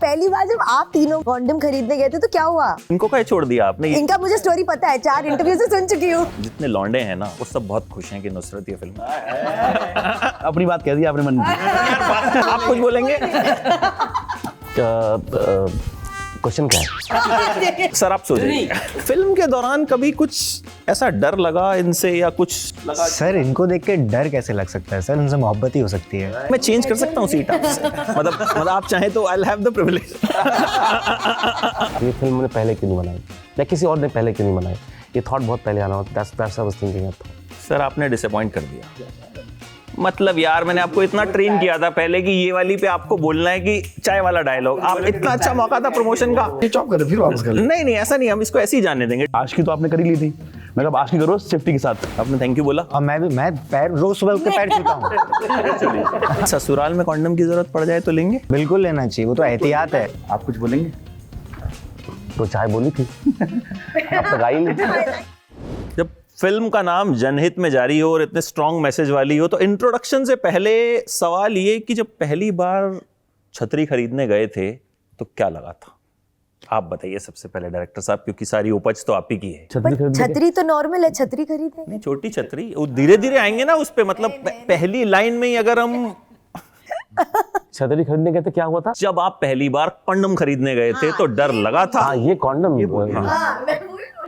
पहली बार जब आप तीनों कॉन्डम खरीदने गए थे तो क्या हुआ? इनको क्या छोड़ दिया आपने? इनका मुझे स्टोरी पता है, 4 इंटरव्यू से सुन चुकी हूँ। जितने लौंडे हैं ना वो सब बहुत खुश हैं कि नुसरत ये फिल्म अपनी बात कह दी आपने मन की। आप कुछ बोलेंगे? क्वेश्चन क्या है? सर आप सोचिए, फिल्म के दौरान कभी कुछ ऐसा डर लगा इनसे या कुछ लगा? सर इनको देख के डर कैसे लग सकता है सर, उनसे मोहब्बत ही हो सकती है। मैं चेंज कर सकता हूँ सीट आपसे, मतलब आप चाहें तो I will have the privilege. ये फिल्म मैंने पहले क्यों नहीं बनाई या किसी और ने पहले क्यों नहीं बनाई? ये थॉट बहुत पहले आना होता है। That's I was thinking. Sir आपने डिसअपॉइंट कर दिया। मतलब यार मैंने आपको इतना ट्रेन किया था पहले कि ये वाली पे आपको बोलना है कि चाय वाला डायलॉग, आप इतना अच्छा मौका था प्रमोशन का। चॉप कर फिर वापस कर ले। नहीं ऐसा नहीं, हम इसको ऐसे ही जाने देंगे। आशिकी तो आपने कर ही ली थी, मैं कहा आशिकी करो सेफ्टी के साथ। आपने थैंक यू बोला और मैं पैर रोज सुबह उठ के पैर छूता हूँ। ससुराल में कॉन्डम की जरूरत पड़ जाए तो लेंगे? बिल्कुल लेना चाहिए, वो तो एहतियात है। आप कुछ बोलेंगे? तो चाय बोली थी अब तक आई नहीं। जब फिल्म का नाम जनहित में जारी हो और इतने स्ट्रॉन्ग मैसेज वाली हो तो इंट्रोडक्शन से पहले सवाल ये कि जब पहली बार छतरी खरीदने गए थे तो क्या लगा था? आप बताइए सबसे पहले डायरेक्टर साहब, क्योंकि सारी उपज तो आप ही की है। छतरी तो नॉर्मल है, छतरी खरीदने नहीं छोटी छतरी, वो धीरे धीरे आएंगे ना उस पे, मतलब पहली लाइन में ही अगर हम छतरी खरीदने गए थे क्या हुआ था? जब आप पहली बार कॉन्डम खरीदने गए थे तो डर लगा था? हाँ ये कॉन्डम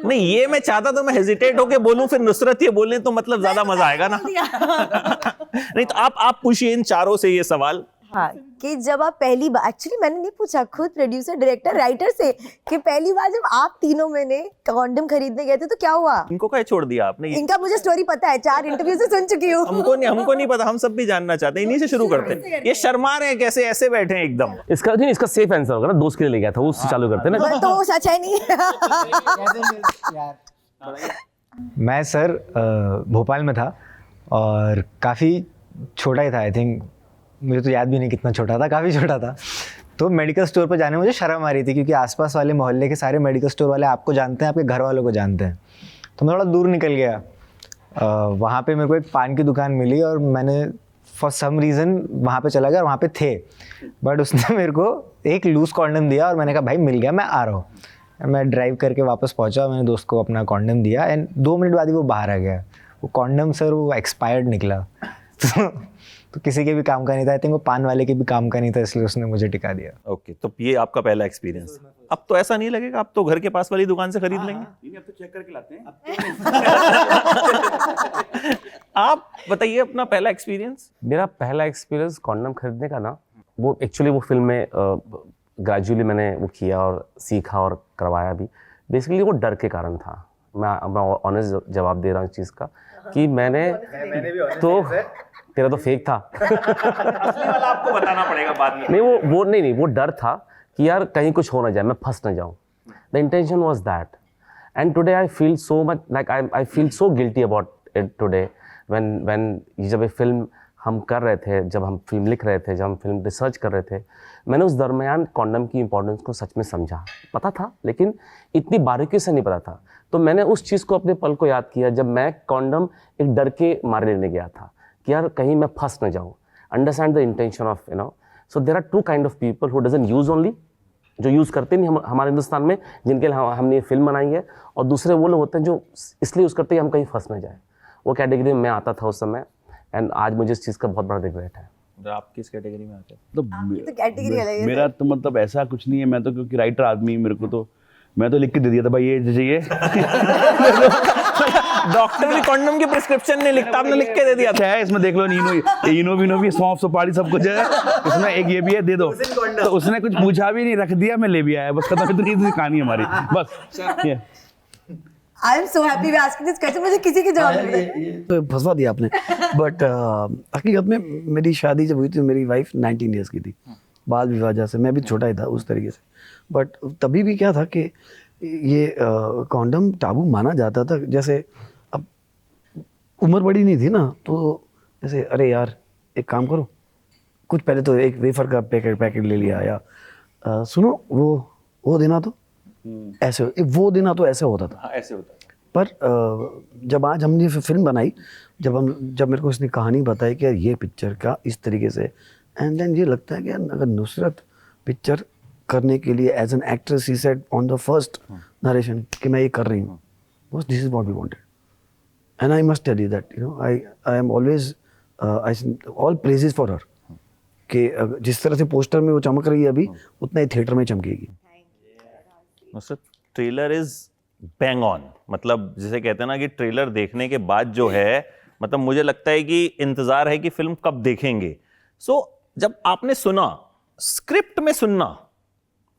नहीं ये मैं चाहता तो मैं हेजिटेट होके बोलूं, फिर नुसरत ये बोलें तो मतलब ज्यादा मजा आएगा ना। नहीं तो आप पूछिए इन चारों से ये सवाल। हाँ, कि जब आप पहली बार, एक्चुअली मैंने नहीं पूछा, खुद प्रोड्यूसर डायरेक्टर राइटर से, कि पहली बार जब आप तीनों मैंने कॉन्डम खरीदने गए थे तो क्या हुआ? इनको क्या छोड़ दिया आपने? इनका मुझे स्टोरी पता है, 4 इंटरव्यू से सुन चुकी हूँ। हमको नहीं पता, हम सब भी जानना चाहते हैं। इन्हीं से शुरू करते हैं। ये शर्मा रहे हैं कैसे, ऐसे बैठे हैं एकदम। इसका सेफ आंसर होगा ना, दोस्त के लिए ले गया था, उससे चालू करते हैं ना। तो वो सच है नहीं। मैं सर भोपाल में था और काफ़ी छोटा ही था, आई थिंक मुझे तो याद भी नहीं कितना छोटा था, काफ़ी छोटा था। तो मेडिकल स्टोर पर जाने में मुझे शर्म आ रही थी क्योंकि आसपास वाले मोहल्ले के सारे मेडिकल स्टोर वाले आपको जानते हैं, आपके घर वालों को जानते हैं। तो मैं थोड़ा दूर निकल गया। वहाँ पे मेरे को एक पान की दुकान मिली और मैंने फॉर सम रीज़न वहाँ पे चला गया और वहाँ पे थे, बट उसने मेरे को एक लूज़ कॉन्डम दिया और मैंने कहा भाई मिल गया, मैं आ रहा हूँ। मैं ड्राइव करके वापस पहुँचा, मैंने दोस्त को अपना कॉन्डम दिया एंड 2 मिनट बाद ही वो बाहर आ गया। वो कॉन्डम सर वो एक्सपायर्ड निकला। तो किसी के भी काम का नहीं था, आई थिंक वो पान वाले के भी काम का नहीं था, इसलिए उसने मुझे टिका दिया। ओके, तो ये आपका पहला एक्सपीरियंस। अब तो ऐसा नहीं लगेगा, अब तो घर के पास वाली दुकान से खरीद लेंगे। अब तो चेक करके लाते हैं। आप बताइए अपना पहला एक्सपीरियंस। मेरा पहला एक्सपीरियंस कॉन्डम खरीदने का ना, वो एक्चुअली वो फिल्म में ग्रेजुअली मैंने वो किया और सीखा और करवाया भी। बेसिकली वो डर के कारण था। मैं ऑनेस्ट जवाब दे रहा हूँ इस चीज़ का कि मैंने तो तेरा तो फेक था। असली वाला आपको बताना पड़ेगा बाद में। नहीं वो डर था कि यार कहीं कुछ हो ना जाए, मैं फंस ना जाऊँ। The intention was that and today I feel so much like I feel so guilty about it today when जब ये फिल्म हम कर रहे थे, जब हम फिल्म लिख रहे थे, जब हम फिल्म रिसर्च कर रहे थे, मैंने उस दरमियान कॉन्डम की इंपॉर्टेंस को सच में समझा। पता था लेकिन इतनी बारीकी से नहीं पता था। तो मैंने उस चीज़ को, अपने पल को याद किया जब मैं कॉन्डम एक डर के मारे लेने गया था कि यार कहीं मैं फंस ना जाऊँ। Understand the intention of so there are 2 kind of people who doesn't use only, जो यूज़ करते नहीं हमारे हिंदुस्तान में, जिनके लिए हमने ये फिल्म बनाई है, और दूसरे वो लोग होते हैं जो इसलिए यूज़ करते हैं हम कहीं फंस ना जाए। वो कैटेगरी में मैं आता था उस समय एंड आज मुझे इस चीज़ का बहुत बड़ा रिग्रेट है। आप किस कैटेगरी में आते हैं? तो कैटेगरी अलग है। मेरा तो मतलब ऐसा कुछ नहीं है, मैं तो क्योंकि राइटर आदमी, मेरे को तो मैं तो लिख के दे दिया था भाई ये चाहिए। डॉक्टर भी कॉन्डम की प्रिस्क्रिप्शन नहीं लिखता, आपने लिख के दे दिया अच्छा है, इसमें देख लो इनो भी सौंफ सुपारी सब कुछ है इसमें, एक ये भी है, दे दो। तो उसने कुछ पूछा भी नहीं, रख दिया, मैं ले भी आया, बस खत्म। इतनी कहानी हमारी बस। I am so happy asking this question, मुझे किसी की जवाब नहीं है। तो फंसवा दिया आपने। बट हकीकत में मेरी शादी जब हुई थी, मेरी वाइफ 19 ईयर्स की थी, बाल विवाह जैसे, मैं भी छोटा ही था उस तरीके से। बट तभी भी क्या था कि ये कॉन्डम टाबू माना जाता था। जैसे अब उम्र बड़ी नहीं थी ना, तो जैसे अरे यार एक काम करो, कुछ पहले तो एक वेफर का पैकेट ले लिया, या सुनो वो देना तो ऐसे, वो देना तो ऐसे होता था। ऐसे होता है। पर जब आज हमने फिल्म बनाई, जब मेरे को इसने कहानी बताई कि यार ये पिक्चर का इस तरीके से, एंड देन ये लगता है कि यार अगर नुसरत पिक्चर करने के लिए as an actress he said on the first narration कि मैं ये कर रही हूँ, बस this is what we wanted and I must tell you that you know I am always all praises for her कि जिस तरह से पोस्टर में वो चमक रही है अभी उतना ही थिएटर में चमकेगी। Nusrat, trailer is bang on, मतलब जिसे कहते हैं ना कि ट्रेलर देखने के बाद जो है, मतलब मुझे लगता है कि इंतजार है कि फिल्म कब देखेंगे। सो जब आपने सुना, स्क्रिप्ट में सुनना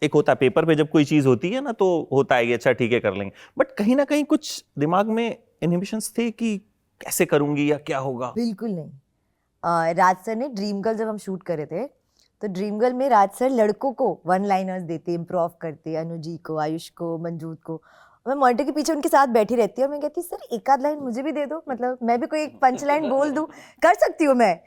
एक होता है, पेपर पे जब कोई चीज होती है ना तो होता है कि अच्छा ठीक है कर लेंगे, बट कहीं ना कहीं कुछ दिमाग में इनहिबिशंस थे कि कैसे करूंगी या क्या होगा? बिल्कुल नहीं। राज सर ने ड्रीम गर्ल जब हम शूट करे थे तो ड्रीम गर्ल में राज सर लड़कों को वन लाइनर्स देते, इम्प्रोव करते, अनुजी को, आयुष को, मंजूत को। मैं मॉनिटर के पीछे उनके साथ बैठी रहती हूँ और मैं कहती सर एक आध लाइन मुझे भी दे दो, मतलब मैं भी कोई एक पंच लाइन बोल दूँ, कर सकती हूँ मैं।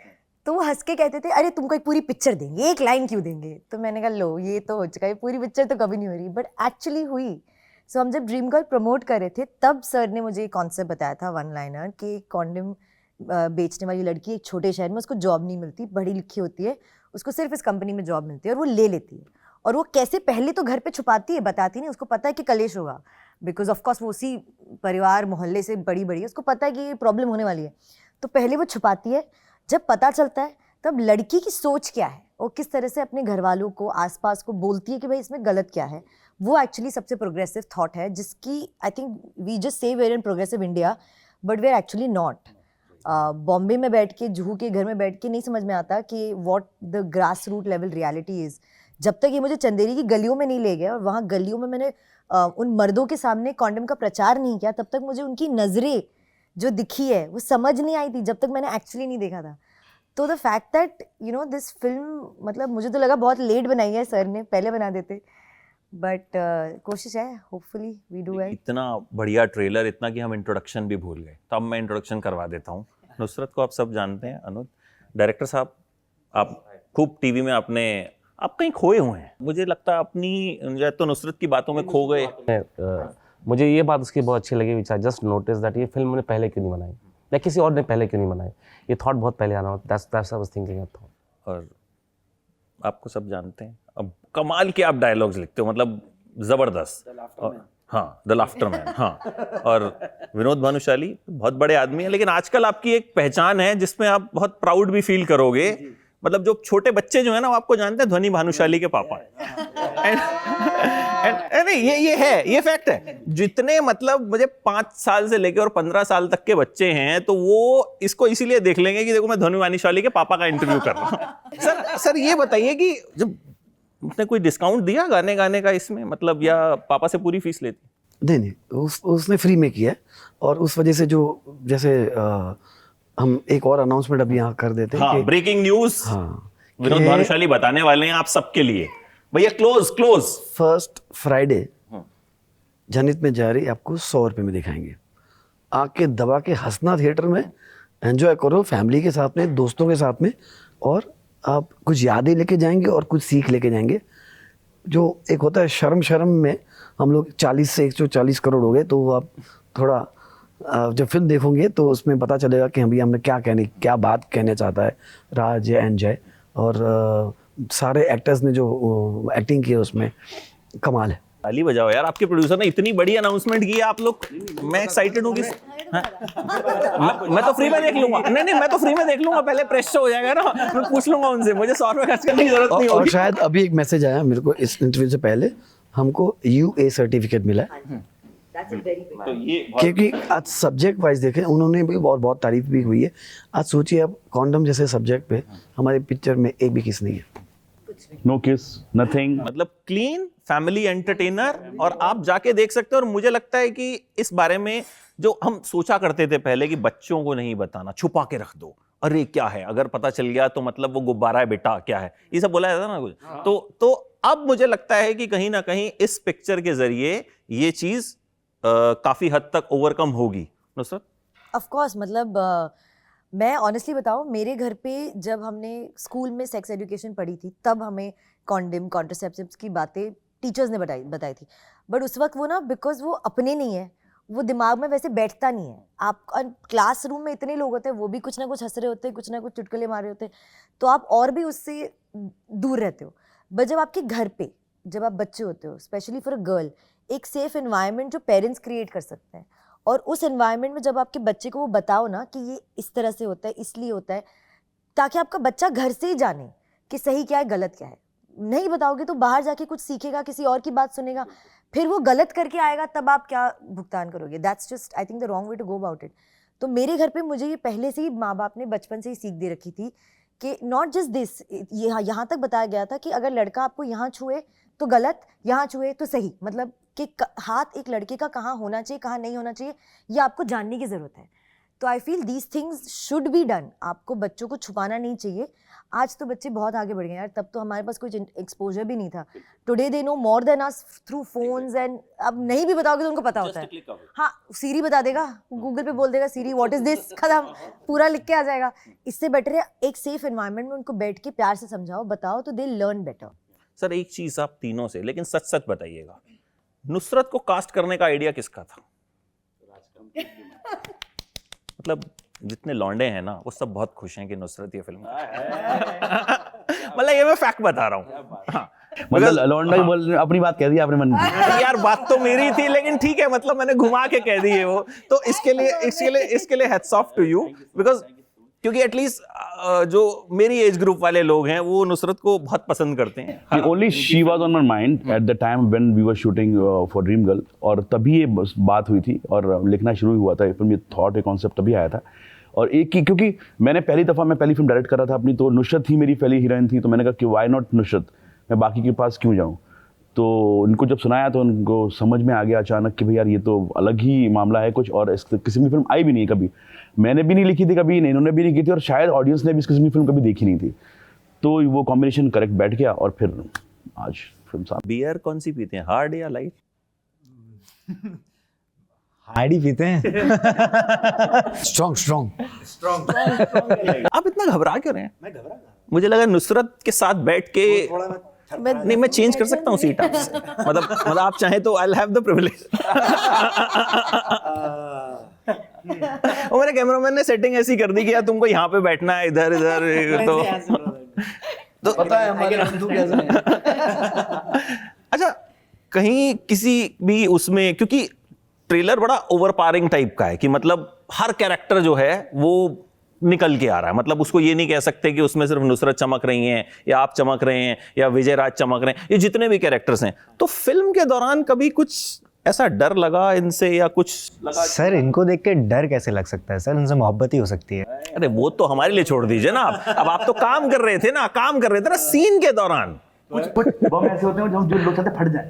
तो वो हंस के कहते थे अरे तुमको एक पूरी पिक्चर देंगे, एक लाइन क्यों देंगे? तो मैंने कहा लो ये तो हो चुका है, पूरी पिक्चर तो कभी नहीं हो रही, बट एक्चुअली हुई। सो हम जब ड्रीम गर्ल प्रमोट कर रहे थे तब सर ने मुझे कॉन्सेप्ट बताया था वन लाइनर कि कॉन्डम बेचने वाली लड़की एक छोटे शहर में, उसको जॉब नहीं मिलती, पढ़ी लिखी होती है, उसको सिर्फ इस कंपनी में जॉब मिलती है और वो ले लेती है। और वो कैसे पहले तो घर पे छुपाती है, बताती नहीं, उसको पता है कि कलेश होगा, बिकॉज ऑफ कोर्स वो उसी परिवार मोहल्ले से बड़ी है, उसको पता है कि ये प्रॉब्लम होने वाली है, तो पहले वो छुपाती है। जब पता चलता है तब लड़की की सोच क्या है, वो किस तरह से अपने घर वालों को, आसपास को बोलती है कि भाई इसमें गलत क्या है, वो एक्चुअली सबसे प्रोग्रेसिव थॉट है, जिसकी I think we just say we are in progressive India but we are actually not. Bombay में बैठ के, जुहू के घर में बैठ के नहीं समझ में आता कि what the grass root level reality is. जब तक ये मुझे चंदेरी की गलियों में नहीं ले गए और वहाँ गलियों में मैंने उन मर्दों के सामने कॉन्डम का प्रचार नहीं किया, तब तक मुझे उनकी नज़रें जो दिखी है वो समझ नहीं आई थी, जब तक मैंने एक्चुअली नहीं देखा था। तो the fact that you know this film, मतलब मुझे तो लगा बहुत लेट बनाई है सर ने, पहले बना देते, बट कोशिश है, होपफुली वी डू इट। इतना बढ़िया ट्रेलर, इतना कि हम इंट्रोडक्शन भी भूल गए, तो अब मैं इंट्रोडक्शन करवा देता हूँ। नुसरत को आप सब जानते हैं, अनुज डायरेक्टर साहब, आप खूब टीवी में आप कहीं खोए हुए हैं, मुझे लगता है अपनी तो नुसरत की बातों में खो गए। मुझे ये बात उसकी बहुत अच्छी लगी, विच आई जस्ट नोटिस दैट ये फिल्म उन्होंने पहले क्यों नहीं बनाई या किसी और ने पहले क्यों नहीं बनाई, ये थॉट बहुत पहले आना होता, that's I was thinking that thought. और आपको सब जानते हैं, अब कमाल के आप डायलॉग्स लिखते हो, मतलब जबरदस्त। हाँ, द लाफ्टर मैन। हाँ, और विनोद भानुशाली बहुत बड़े आदमी हैं, लेकिन आजकल आपकी एक पहचान है जिसमें आप बहुत प्राउड भी फील करोगे, मतलब जो छोटे बच्चे जो है ना वो आपको जानते हैं ध्वनि भानुशाली के पापा हैं। नहीं, ये फैक्ट है। जितने मतलब मुझे 5 साल से लेकर और 15 साल तक के बच्चे हैं तो वो इसको इसीलिए देख लेंगे कि देखो मैं ध्वनि भानुशाली के पापा का इंटरव्यू कर रहा हूँ। सर ये बताइए कि जब उसने कोई डिस्काउंट दिया गाने का इसमें, मतलब या पापा से पूरी फीस लेती? नहीं, उसने फ्री में किया और उस वजह से जो जैसे हम एक और अनाउंसमेंट अभी यहाँ कर देते हैं। हाँ, ब्रेकिंग न्यूज। हाँ, विनोद भानुशाली बताने वाले हैं आप सबके लिए, भैया क्लोज। फर्स्ट फ्राइडे जनहित में जारी आपको 100 रुपये में दिखाएंगे, आके दबा के हंसना थिएटर में, एंजॉय करो फैमिली के साथ में, दोस्तों के साथ में, और आप कुछ यादें लेके जाएंगे और कुछ सीख लेके जाएंगे। जो एक होता है शर्म में हम लोग 40 से 140 करोड़ हो गए, तो आप थोड़ा जब फिल्म देखोगे तो उसमें पता चलेगा कि हम हमने क्या बात कहना चाहता है राज एंड जय, और सारे एक्टर्स ने जो एक्टिंग की है उसमें कमाल है। ताली बजाओ यार, आपके प्रोड्यूसर ने इतनी बड़ी अनाउंसमेंट की है, आप लोग, मैं एक्साइटेड हूँ कि मैं तो फ्री में देख लूंगा। नहीं, मैं तो फ्री में देख लूंगा, पहले प्रेस शो हो जाएगा ना, मैं पूछ लूंगा उनसे, मुझे 100 रुपये खर्च करने की जरूरत नहीं और होगी। शायद अभी एक मैसेज आया मेरे को इस इंटरव्यू से पहले, हमको UA सर्टिफिकेट मिला है, तो ये क्योंकि आज सब्जेक्ट वाइज देखें उन्होंने भी बहुत तारीफ भी हुई है। आज सोचिए अब कॉन्डम जैसे सब्जेक्ट पे हमारे पिक्चर में एक भी किस नहीं है, नो किस, नथिंग, मतलब क्लीन फैमिली एंटरटेनर, और आप जाके देख सकते हो। और मुझे लगता है कि इस बारे में जो हम सोचा करते थे पहले कि बच्चों को नहीं बताना, छुपा के रख दो, अरे क्या है अगर पता चल गया तो मतलब वो गुब्बारा है बेटा, क्या है, ये सब बोला जाता ना कुछ। तो अब मुझे लगता है कि कहीं ना कहीं इस पिक्चर के जरिए ये चीज काफी हद तक ओवरकम होगी। नुसरत? ऑफ कोर्स, मतलब मैं ऑनेस्टली बताऊँ, मेरे घर पे जब हमने स्कूल में सेक्स एजुकेशन पढ़ी थी तब हमें कॉन्डम, कॉन्ट्रासेप्टिव्स की बातें टीचर्स ने बताई थी, बट उस वक्त वो ना, बिकॉज वो अपने नहीं है, वो दिमाग में वैसे बैठता नहीं है। आप क्लासरूम में इतने लोग होते हैं, वो भी कुछ ना कुछ हंस रहे होते हैं, कुछ ना कुछ चुटकुले मार रहे होते हैं, तो आप और भी उससे दूर रहते हो। बट जब आपके घर पे जब आप बच्चे होते हो, स्पेशली फॉर अ गर्ल, एक सेफ एनवायरनमेंट जो पेरेंट्स क्रिएट कर सकते हैं, और उस एनवायरनमेंट में जब आपके बच्चे को वो बताओ ना कि ये इस तरह से होता है, इसलिए होता है, ताकि आपका बच्चा घर से ही जाने कि सही क्या है गलत क्या है। नहीं बताओगे तो बाहर जाके कुछ सीखेगा, किसी और की बात सुनेगा, फिर वो गलत करके आएगा, तब आप क्या भुगतान करोगे? That's just I think the wrong way to go about it. तो मेरे घर पे मुझे ये पहले से ही माँ बाप ने बचपन से ही सीख दे रखी थी कि नॉट जस्ट दिस, ये यहाँ तक बताया गया था कि अगर लड़का आपको यहाँ छुए तो गलत, यहाँ छुए तो सही, मतलब कि हाथ एक लड़के का कहाँ होना चाहिए, कहाँ नहीं होना चाहिए, ये आपको जानने की ज़रूरत है। तो I feel these things should be done. आपको बच्चों को छुपाना नहीं चाहिए। आज तो बच्चे बहुत आगे बढ़ गए यार, तब तो हमारे पास कोई एक्सपोजर भी नहीं था। Today they know more than us through phones, and अब नहीं भी बताओगे तो उनको पता होता है। हाँ, सीरी बता देगा, गूगल पे बोल देगा सीरी व्हाट इज दिस, खत्म, पूरा लिख के आ जाएगा। इससे बेटर है एक सेफ एनवायरनमेंट में उनको बैठ के प्यार से समझाओ, बताओ, तो दे लर्न बेटर। सर एक चीज आप तीनों से, लेकिन सच सच बताइएगा, नुसरत को कास्ट करने का आइडिया किसका था? मतलब जितने लौंडे हैं ना वो सब बहुत खुश हैं कि नुसरत ये फिल्म मतलब ये मैं फैक्ट बता रहा हूँ। हाँ, मतलब लौंडा ही बोल अपनी बात कह दी आपने मन की। यार बात तो मेरी थी, लेकिन ठीक है, मतलब मैंने घुमा के कह दी है वो, तो इसके लिए hats off to you, because क्योंकि एटलीस्ट जो मेरी एज ग्रुप वाले लोग हैं वो नुसरत को बहुत पसंद करते हैं। Only she was on my mind at the time when we were shooting for Dream Girl, और तभी ये बात हुई थी और लिखना शुरू हुआ था फिल्म। ये थॉट, ये कॉन्सेप्ट तभी आया था। और एक ही, क्योंकि मैंने पहली पहली फिल्म डायरेक्ट कर रहा था अपनी, तो नुसरत ही मेरी पहली हीरोइन थी, तो मैंने कहा कि वाई नॉट नुसरत, मैं बाकी के पास क्यों जाऊँ। तो उनको जब सुनाया तो उनको समझ में आ गया अचानक कि भाई यार ये तो अलग ही मामला है कुछ, और इस किस्म की फिल्म आई भी नहीं कभी, मैंने भी नहीं लिखी थी कभी, इन्होंने भी नहीं की थी, और शायद ऑडियंस ने भी इस किस्म की फिल्म कभी देखी नहीं थी। तो वो कॉम्बिनेशन करेक्ट बैठ गया और फिर आज फिल्म सामने। बियर कौन सी पीते हैं, हार्ड या लाइट? हार्ड ही पीते हैं। स्ट्रॉन्ग। आप इतना घबरा क्यों रहे हैं? मैं घबरा, मुझे लगा नुसरत के साथ बैठ के नहीं, मैं चेंज कर सकता हूँ सीट आपसे, मतलब आप चाहें तो I will have the privilege. और मेरे कैमरामैन ने सेटिंग ऐसी कर दी कि यार तुमको यहाँ पे बैठना है, इधर तो पता है हमारे बंधु कैसे हैं। अच्छा, कहीं किसी भी उसमें, क्योंकि ट्रेलर बड़ा ओवरपावरिंग टाइप का है कि मतलब हर कैरेक्टर जो है वो निकल के आ रहा है, मतलब उसको ये नहीं कह सकते कि उसमें सिर्फ नुसरत चमक रही हैं या आप चमक रहे हैं या विजय राज चमक रहे हैं, ये जितने भी कैरेक्टर्स हैं। तो फिल्म के दौरान कभी कुछ ऐसा डर लगा इनसे या कुछ लगा? सर इनको देख के डर कैसे लग सकता है सर, इनसे मोहब्बत ही हो सकती है। अरे वो तो हमारे लिए छोड़ दीजिए ना आप, अब आप तो काम कर रहे थे ना सीन के दौरान। कुछ बम ऐसे होते हैं जो लोग चाहते फट जाए।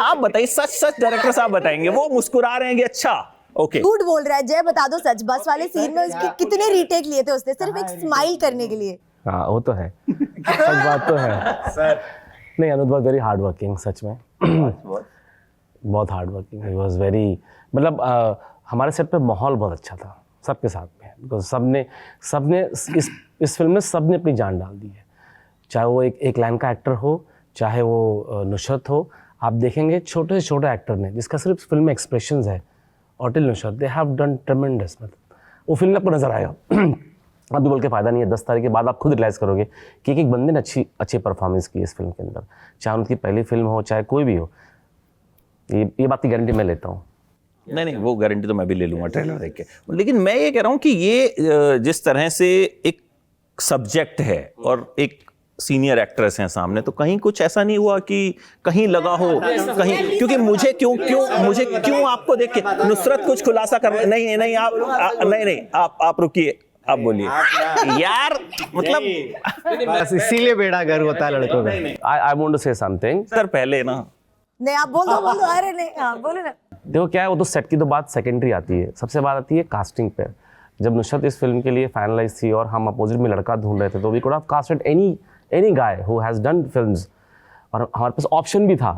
आप बताइए, सच डायरेक्टर साहब बताएंगे, वो मुस्कुरा रहे हैं कि अच्छा ओके। झूठ बोल रहा है जय, बता दो सच। बस वाले सीन में उसके कितने रीटेक लिए थे उसने, सिर्फ एक स्माइल करने के लिए। हाँ वो तो है, सच बात तो है सर। नहीं, अनुज वाज वेरी हार्ड वर्किंग, सच में बहुत hard working. He was very, मतलब हमारे सेट पे माहौल बहुत अच्छा था सबके साथ में, बिकॉज सबने इस फिल्म में सबने अपनी जान डाल दी है। चाहे वो एक लाइन का एक्टर हो, चाहे वो नुसरत हो। आप देखेंगे छोटे से छोटे एक्टर ने, जिसका सिर्फ फिल्म में एक्सप्रेशंस है, और till Nusrat, they have done ट्रेमेंडस। मतलब वो फिल्म में आपको नजर आएगा। अभी बोल के फ़ायदा नहीं है, 10 तारीख के बाद आप खुद रियलाइज़ करोगे कि एक बंदे ने अच्छी परफॉर्मेंस की इस फिल्म के अंदर, चाहे उनकी पहली फिल्म हो चाहे कोई भी हो। ये बात की गारंटी मैं लेता हूँ। नहीं, वो गारंटी तो मैं भी ले लूँगा ट्रेलर देख के। लेकिन मैं ये कह रहा हूँ कि ये जिस तरह से एक सब्जेक्ट है और एक सीनियर एक्ट्रेस हैं सामने, तो कहीं कुछ ऐसा नहीं हुआ कि कहीं लगा हो कहीं, क्योंकि मुझे क्यों आपको देख के नुसरत कुछ खुलासा कर, नहीं आप रुकिए, आप बोलिए यार, मतलब इसीलिए बेड़ा घर होता है लड़कों का। I want to say something sir, पहले ना नहीं आप बोल दो। अरे नहीं, हाँ बोलो ना। देखो क्या है, वो तो सेट की तो बात सेकेंडरी आती है, सबसे बात आती है कास्टिंग पे। जब नुसरत इस फिल्म के लिए फाइनलाइज थी और हम अपोजिट में लड़का ढूंढ रहे थे, तो we could have casted any guy who has done films, और हमारे पास ऑप्शन भी था,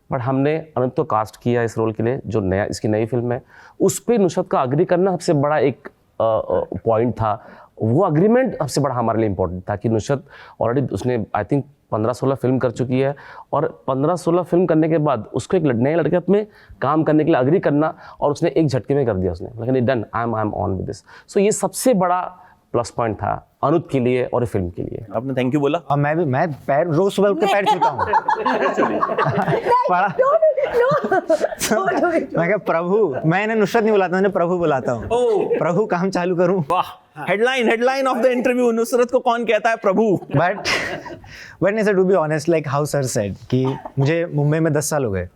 बट हमने अनंत को कास्ट किया इस रोल के लिए, जो नया इसकी नई फिल्म है। उस पर नुसरत का अग्री करना सबसे बड़ा एक पॉइंट था। वो अग्रीमेंट सबसे बड़ा हमारे लिए इम्पोर्टेंट था कि नुसरत ऑलरेडी उसने आई थिंक 15-16 फिल्म कर चुकी है, और 15-16 फिल्म करने के बाद उसको एक नए लड़के में काम करने के लिए अग्री करना, और उसने एक झटके में कर दिया उसने, लेकिन done, I am on with this. So ये सबसे बड़ा प्लस पॉइंट था अनुज के लिए और फिल्म के लिए। आपने थैंक यू बोला? और मैं पैर रोज सुबह उठ के पैर छूता हूँ। मैं क्या प्रभु, मैं इन्हें नुसरत नहीं बुलाता, मैंने प्रभु बुलाता हूँ। प्रभु काम चालू करूँ। वाह, headline of the interview, Nusrat को कौन कहता है प्रभु? बट नहीं, to be honest, like how sir said कि मुझे मुंबई में 10 साल हो गए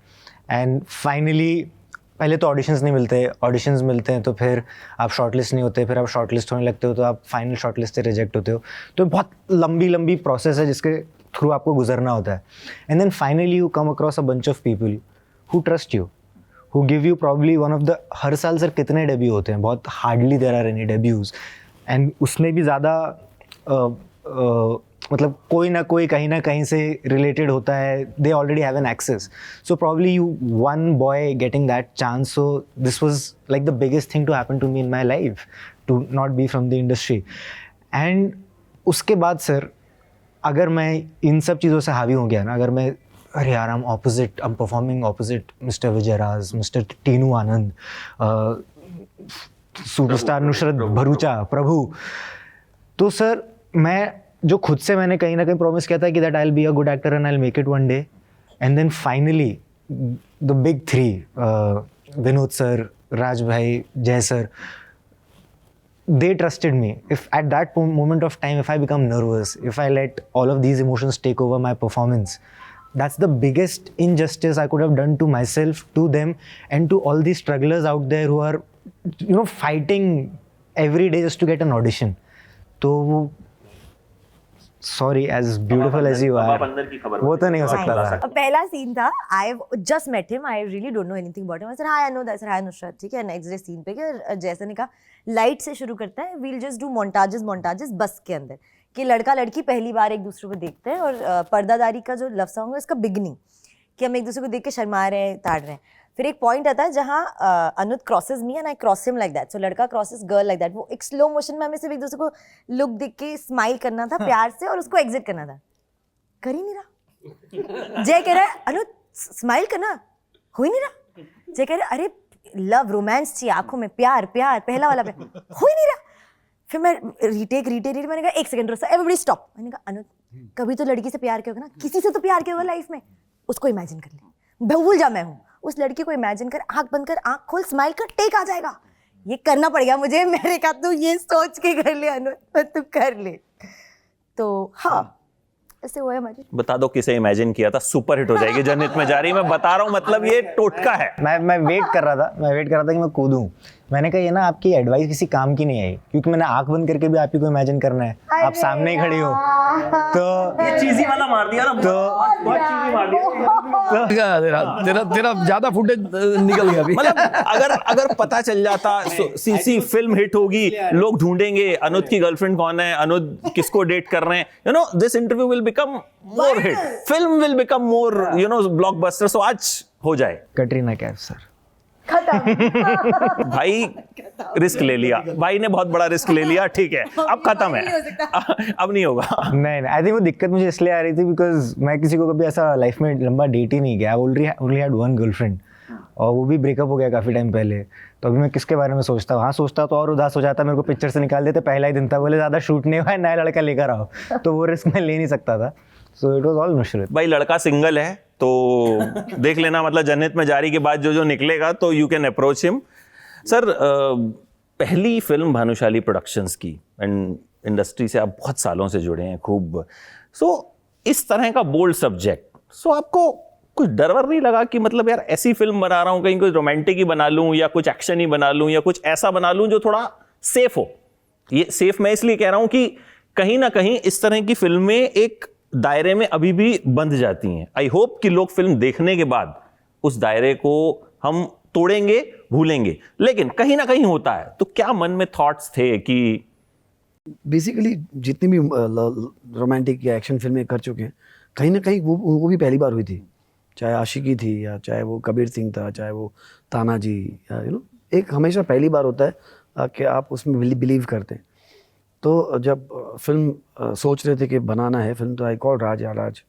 एंड फाइनली पहले तो ऑडिशंस नहीं मिलते, ऑडिशंस मिलते हैं तो फिर आप शॉर्टलिस्ट नहीं होते, फिर आप शॉर्टलिस्ट होने लगते हो तो आप फाइनल शॉर्टलिस्ट से रिजेक्ट होते हो। तो बहुत लंबी प्रोसेस है जिसके थ्रू आपको गुजरना होता है। And then finally you come across a bunch of people who trust you, who give you probably one of the, हर साल सर कितने डेब्यू होते हैं, बहुत hardly there are any debuts, and उसमें भी ज़्यादा मतलब कोई ना कोई कहीं ना कहीं से रिलेटेड होता है, they already have an access, so probably you one boy getting that chance, so this was like the biggest thing to happen to me in my life, to not be from the industry. And उसके बाद sir अगर मैं इन सब चीज़ों से हावी हो गया ना, अगर मैं अरे यार I am performing opposite mister Vijay Raaz, mister Tinnu Anand, superstar Nusrat Bharucha, Prabhu, तो सर मैं जो खुद से मैंने कहीं ना कहीं प्रॉमिस किया था कि that I will be a good actor and I will make it one day, and then finally the big three, Vinod sir, Raj भाई, Jay sir, they trusted me. If at that moment of time, if I become nervous, if I let all of these emotions take over my performance, that's the biggest injustice I could have done to myself, to them, and to all these strugglers out there who are, you know, fighting every day just to get an audition. तो वो sorry, as beautiful as you are, वो तो नहीं हो सकता था। पहला scene था, I just met him, I really don't know anything about him, I said hi Anuj, I said hi Nusrat, ठीक है। नेक्स्ट डे सीन पे कि जैसे ने कहा लाइट से शुरू करता है, वील जस्ट डू मोन्टाजेस बस के अंदर, कि लड़का लड़की पहली बार एक दूसरे को देखते हैं, और पर्दादारी का जो लव सॉन्ग है इसका बिगनिंग, कि हम एक दूसरे को देख के शर्मा रहे हैं, ताड़ रहे हैं। फिर एक पॉइंट आता है जहाँ Anuj crosses me and I cross him like that, so लड़का क्रॉसेज गर्ल लाइक दैट। वो एक स्लो मोशन में हमें सिर्फ एक दूसरे को लुक देख के स्माइल करना था प्यार से, और उसको एग्जिट करना था, कर ही नहीं रहा। जय कह रहा है अनुज स्माइल करना, हो ही नहीं रहा। जय कह रहा है अरे लव रोमांस चाहिए आंखों में, प्यार पहला वाला प्यार, हो ही नहीं रहा। फिर मैं रीटेक, मैंने कहा एक सेकंड रुको, एवरीबॉडी स्टॉप। मैंने कहा अनुज कभी तो लड़की से प्यार किया होगा ना, किसी से तो प्यार किया होगा लाइफ में, उसको इमेजिन कर ले, भूल जा मैं हूँ उस लड़की को, इमेजिन कर, आंख बंद कर, आंख खोल, स्माइल कर, टेक आ जाएगा। ये करना पड़ेगा मुझे। मैंने कहा तू ये सोच के कर ले अनुज, तू कर ले। तो हाँ ऐसे हुआ है हमारी। बता दो किसे इमेजिन किया था सुपर हिट हो जाएगी जन्नत में जारी, मैं बता रहा हूँ, मतलब ये टोटका है। मैं वेट कर रहा था कि मैं कूदूं। मैंने कहा ये ना आपकी एडवाइस किसी काम की नहीं आई, क्योंकि मैंने आंख बंद करके भी आप ही को इमेजिन करना है, आप सामने ही खड़ी हो, तो ये चीजी वाला मार दिया ना, बहुत चीजी मार दिया। तेरा ज्यादा फुटेज निकल गया अभी। मतलब अगर पता चल जाता सीसी फिल्म हिट होगी, लोग ढूंढेंगे अनुज की गर्लफ्रेंड कौन है, अनुज किसको डेट कर रहे हैं, you know this interview will become more hit, film will become more you know blockbuster. So आज हो जाए। कटरीना कैफ सर, भाई रिस्क ले लिया, भाई ने बहुत बड़ा रिस्क ले लिया, ठीक है अब खत्म है, अब नहीं होगा। नहीं आई थिंक वो दिक्कत मुझे इसलिए आ रही थी बिकॉज मैं किसी को कभी ऐसा लाइफ में लंबा डेट ही नहीं किया। I only had one girlfriend, और वो भी ब्रेकअप हो गया काफ़ी टाइम पहले। तो अभी मैं किसके बारे में सोचता हूँ, हाँ सोचता तो और उदास हो जाता, मेरे को पिक्चर से निकाल देते, पहला ही दिन था, बोले ज़्यादा शूट नहीं हुआ है, नया लड़का लेकर आओ, तो वो रिस्क मैं ले नहीं सकता था। So it was all Nusrat. भाई लड़का सिंगल है तो देख लेना, मतलब जन्नत में जारी के बाद जो निकलेगा तो you can approach him. Sir पहली फिल्म भानुशाली प्रोडक्शंस की, एंड इंडस्ट्री से आप बहुत सालों से जुड़े हैं खूब, सो इस तरह का बोल्ड सब्जेक्ट, सो आपको कुछ डर वर नहीं लगा कि मतलब यार ऐसी फिल्म बना रहा हूँ, कहीं कुछ रोमांटिक ही बना लूँ या कुछ एक्शन ही बना लूँ या कुछ ऐसा बना लूँ जो थोड़ा सेफ हो? ये सेफ मैं इसलिए कह रहा हूँ कि कहीं ना कहीं इस तरह की फिल्में एक दायरे में अभी भी बंध जाती हैं। आई होप कि लोग फिल्म देखने के बाद उस दायरे को हम तोड़ेंगे, भूलेंगे, लेकिन कहीं ना कहीं होता है। तो क्या मन में थॉट्स थे कि बेसिकली जितनी भी रोमांटिक या एक्शन फिल्में कर चुके हैं, कहीं ना कहीं वो भी पहली बार हुई थी, चाहे आशिकी थी या चाहे वो कबीर सिंह था, चाहे वो तानाजी, या यू नो एक हमेशा पहली बार होता है कि आप उसमें बिलीव करते हैं। तो जब फिल्म सोच रहे थे कि बनाना है फिल्म, तो आई कॉल राज, या राज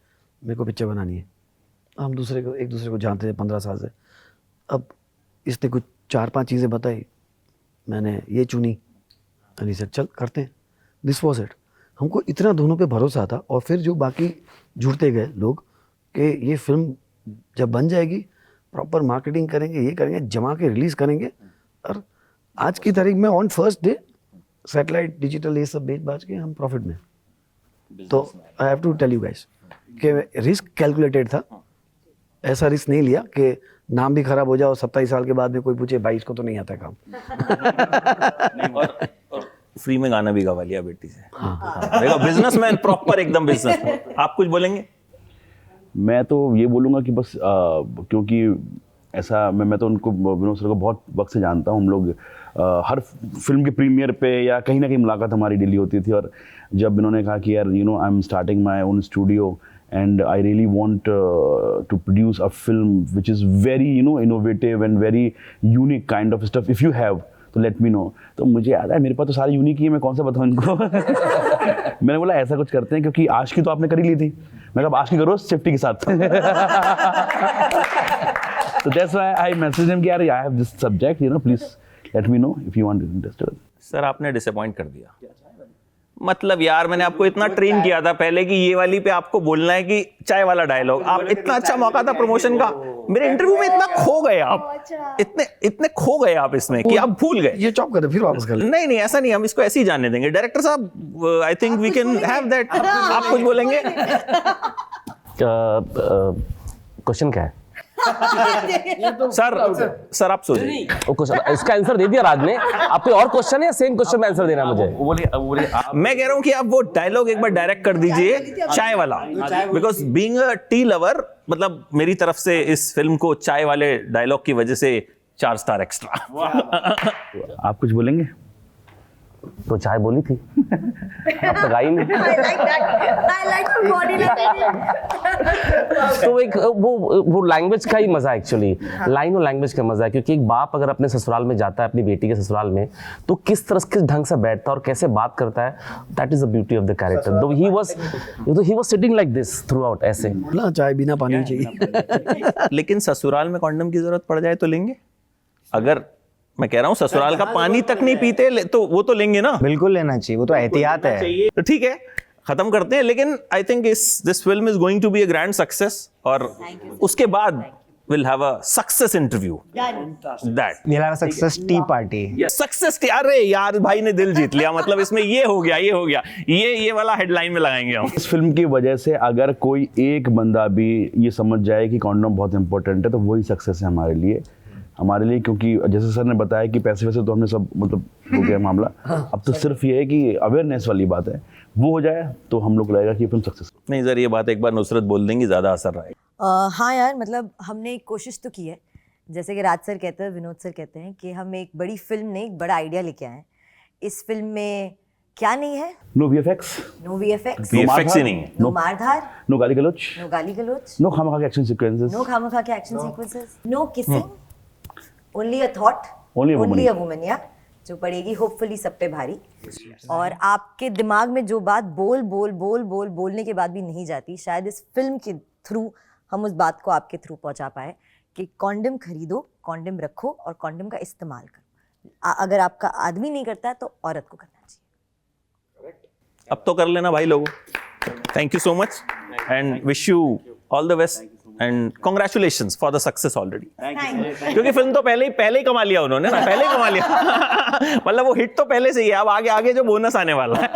मेरे को पिक्चर बनानी है। हम एक दूसरे को जानते थे 15 साल से। अब इसने कुछ 4-5 चीज़ें बताई, मैंने ये चुनी, अली सर चल करते हैं। This was it. हमको इतना दोनों पे भरोसा था, और फिर जो बाकी जुड़ते गए लोग कि ये फिल्म जब बन जाएगी प्रॉपर मार्केटिंग करेंगे, ये करेंगे, जमा के रिलीज करेंगे, और आज की तारीख में on first day satellite digital ये सब बेच बाज के हम प्रॉफिट में। तो I have to tell you guys कि रिस्क कैलकुलेटेड था, ऐसा रिस्क नहीं लिया कि नाम भी खराब हो जाए और 27 साल के बाद में कोई पूछे भाई इसको तो नहीं आता काम। और फ्री में गाना भी गवा लिया बेटी से। देखो बिजनेसमैन, प्रॉपर एकदम बिजनेस। आप कुछ बोलेंगे? मैं तो ये बोलूँगा कि बस क्योंकि ऐसा मैं तो उनको, विनोद सर को बहुत वक्त से जानता हूँ। हम लोग हर फिल्म के प्रीमियर पे या कहीं ना कहीं मुलाकात हमारी डेली होती थी, और जब इन्होंने कहा कि यार I am starting my own studio and I really want to produce a film which is very innovative and very unique kind of stuff, if you have तो let me know। तो मुझे याद है मेरे पास तो सारे यूनिक ही है, मैं कौन सा बताऊँ इनको। मैंने बोला ऐसा कुछ करते हैं, क्योंकि आशिकी तो आपने कर ही ली थी, मैं कहा आशिकी करो सेफ्टी के साथ। तो that's why I messaged him कि यार I have this subject, please let me know if you want to interested। Sir आपने डिसअपॉइंट कर दिया। मतलब यार मैंने आपको इतना ट्रेन किया था पहले कि ये वाली पे आपको बोलना है कि चाय वाला डायलॉग, आप इतना अच्छा मौका था प्रमोशन का, मेरे इंटरव्यू में इतना खो गए आप, इतने खो गए आप इसमें कि आप भूल गए। ये चॉप कर दे फिर वापस कर ले। नहीं ऐसा नहीं, हम इसको ऐसे ही जाने देंगे। डायरेक्टर साहब I think we can have that. आप कुछ बोलेंगे? क्वेश्चन क्या है? सर आप सोचिए। वो क्वेश्चन, इसका आंसर दे दिया राज ने। आप कोई और क्वेश्चन है या सेम क्वेश्चन में आंसर देना है मुझे? मैं कह रहा हूं कि आप वो डायलॉग एक बार डायरेक्ट कर दीजिए, चाय वाला, because being a tea lover, मतलब मेरी तरफ से इस फिल्म को चाय वाले डायलॉग की वजह से 4 स्टार एक्स्ट्रा। आप कुछ बोलेंगे? तो चाय बोली थी, अब तक आई नहीं। तो एक वो लैंग्वेज का ही मजा है एक्चुअली, लाइन और लैंग्वेज का मजा है। क्योंकि एक बाप अगर अपने ससुराल में जाता है, अपनी बेटी के ससुराल में, तो किस ढंग से बैठता है और कैसे बात करता है, that is the beauty of the character. दो ही was sitting like this throughout, ऐसे ना चाय बिना पानी चाहिए। लेकिन ससुराल में कॉन्डम की जरूरत पड़ जाए तो लेंगे? अगर मैं कह रहा हूं ससुराल का पानी तक नहीं पीते तो वो तो लेंगे ना। बिल्कुल लेना चाहिए, वो तो एहतियात है। तो ठीक है, खत्म करते हैं। लेकिन I think this film is going to be a grand success, और उसके बाद will have a success interview. That We'll have a success tea party। Success. अरे यार भाई ने दिल जीत लिया, मतलब इसमें ये हो गया, ये वाला हेडलाइन में लगाएंगे हम। इस फिल्म की वजह से अगर कोई एक बंदा भी ये समझ जाए कि कॉन्डोम बहुत इंपॉर्टेंट है, तो वही सक्सेस है हमारे लिए। क्योंकि जैसे सर ने बताया कि पैसे वैसे तो हमने सब मतलब हो गया मामला, अब तो सिर्फ ये है कि अवेयरनेस वाली बात है, वो हो जाए तो हम लोग को लगेगा कि ये फिल्म सक्सेस। नहीं सर, ये बात एक बार नुसरत बोल देंगी, ज्यादा असर रहेगा। हाँ यार, मतलब हमने एक कोशिश तो की है, जैसे कि राज सर कहते हैं, विनोद सर कहते हैं कि हम एक बड़ी फिल्म नहीं, एक बड़ा आइडिया लेके आए हैं। इस फिल्म में क्या नहीं है? No VFX, no VFX VFX ही नहीं है, नो मारधार, नो गाली गलौज, नो खामखा के एक्शन सीक्वेंसेस, नो खामखा के action sequences, no kissing, only a thought, Only a woman. Only a woman, या जो पड़ेगी होपफुली सब पे भारी। और आपके दिमाग में जो बात बोलने के बाद भी नहीं जाती, शायद इस फिल्म के थ्रू हम उस बात को आपके थ्रू पहुंचा पाए कि कॉन्डम खरीदो, कॉन्डम रखो और कॉन्डम का इस्तेमाल करो। अगर आपका आदमी नहीं करता है तो औरत को करना चाहिए। अब तो कर लेना भाई लोगों। Thank you so much and wish you all the best and congratulations for the success already. क्योंकि फिल्म तो पहले ही कमा लिया उन्होंने ना, पहले ही कमा लिया। मतलब वो हिट तो पहले से ही है, अब आगे जो बोनस आने वाला है।